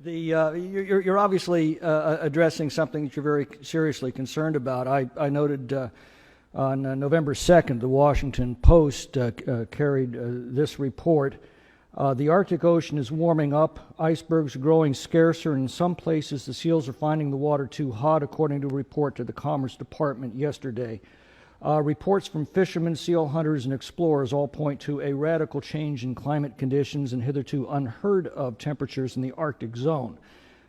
You're obviously addressing something that you're very seriously concerned about. I noted on November 2nd, the Washington Post carried this report. The Arctic Ocean is warming up. Icebergs are growing scarcer. In some places, the seals are finding the water too hot, according to a report to the Commerce Department yesterday. Reports from fishermen, seal hunters, and explorers all point to a radical change in climate conditions and hitherto unheard of temperatures in the Arctic zone.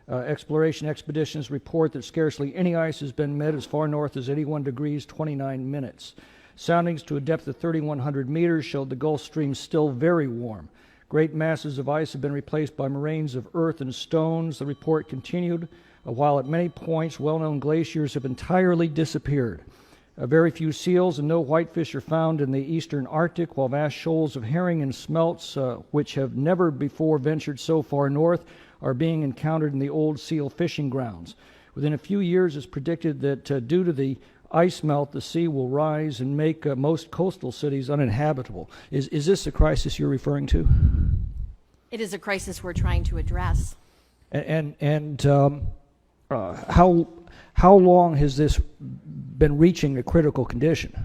Exploration expeditions report that scarcely any ice has been met as far north as 81 degrees 29 minutes. Soundings to a depth of 3,100 meters showed the Gulf Stream still very warm. Great masses of ice have been replaced by moraines of earth and stones. The report continued, while at many points well-known glaciers have entirely disappeared. Very few seals and no whitefish are found in the eastern Arctic, while vast shoals of herring and smelts, which have never before ventured so far north, are being encountered in the old seal fishing grounds. Within a few years, it's predicted that due to the ice melt, the sea will rise and make most coastal cities uninhabitable. Is this a crisis you're referring to? It is a crisis we're trying to address. How long has this been reaching a critical condition?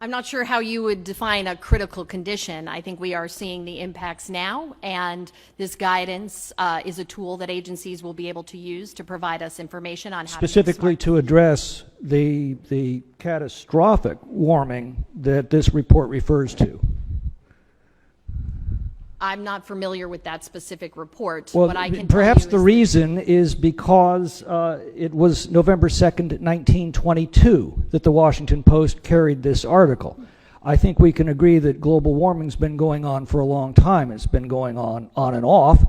I'm not sure how you would define a critical condition. I think we are seeing the impacts now, and this guidance is a tool that agencies will be able to use to provide us information on how specifically to address the catastrophic warming that this report refers to. I'm not familiar with that specific report. Well, what I can perhaps tell you the reason is because it was November 2nd, 1922 that the Washington Post carried this article. I think we can agree that global warming's been going on for a long time. It's been going on and off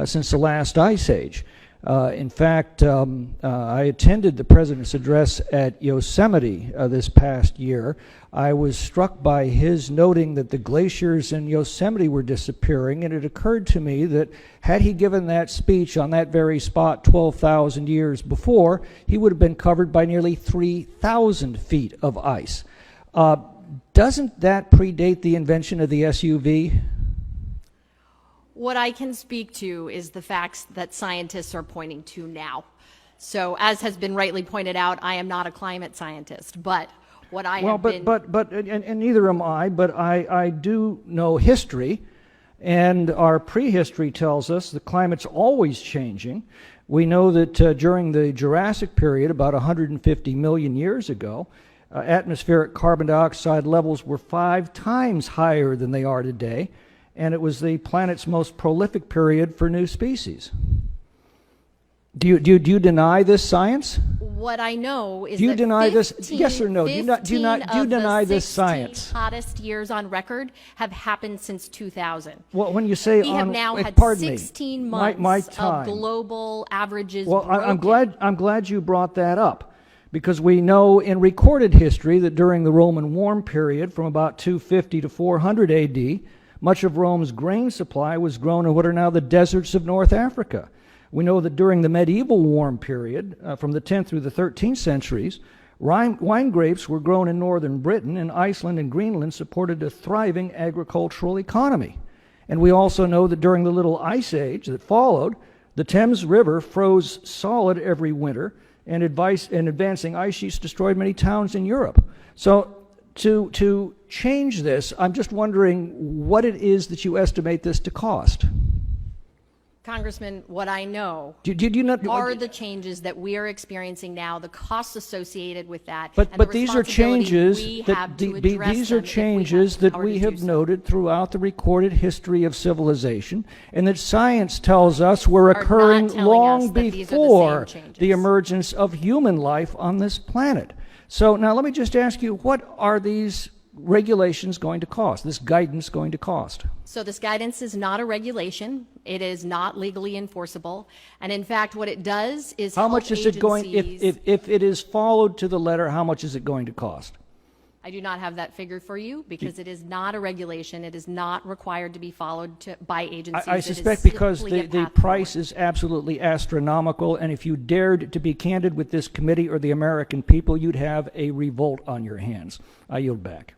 since the last ice age. In fact, I attended the President's address at Yosemite this past year. I was struck by his noting that the glaciers in Yosemite were disappearing, and it occurred to me that had he given that speech on that very spot 12,000 years before, he would have been covered by nearly 3,000 feet of ice. Doesn't that predate the invention of the SUV? What I can speak to is the facts that scientists are pointing to now. So, as has been rightly pointed out, I am not a climate scientist, but what I have been... And neither am I, but I do know history, and our prehistory tells us the climate's always changing. We know that during the Jurassic period, about 150 million years ago, atmospheric carbon dioxide levels were 5 times higher than they are today, and it was the planet's most prolific period for new species. Do you deny this science? What I know is do you that deny 15, this? Yes or no? Do you deny this science? The hottest years on record have happened since 2000. Well, when you say we have now had pardon 16 me, months my time. of global averages. Well, broken. I'm glad you brought that up, because we know in recorded history that during the Roman warm period, from about 250 to 400 A.D., much of Rome's grain supply was grown in what are now the deserts of North Africa. We know that during the medieval warm period, from the 10th through the 13th centuries, wine grapes were grown in northern Britain, and Iceland and Greenland supported a thriving agricultural economy. And we also know that during the Little Ice Age that followed, the Thames River froze solid every winter, and advancing ice sheets destroyed many towns in Europe. So to change this, I'm just wondering what it is that you estimate this to cost. Congressman, what I know are the changes that we are experiencing now, the costs associated with that. But these are changes that we have noted throughout the recorded history of civilization, and that science tells us were occurring long before the emergence of human life on this planet. So now let me just ask you, what are these regulations going to cost, this guidance going to cost? So this guidance is not a regulation. It is not legally enforceable. And in fact, what it does is how much is it going, if it is followed to the letter, how much is it going to cost? I do not have that figure for you because it is not a regulation. It is not required to be followed by agencies. I suspect because the price is absolutely astronomical, and if you dared to be candid with this committee or the American people, you'd have a revolt on your hands. I yield back.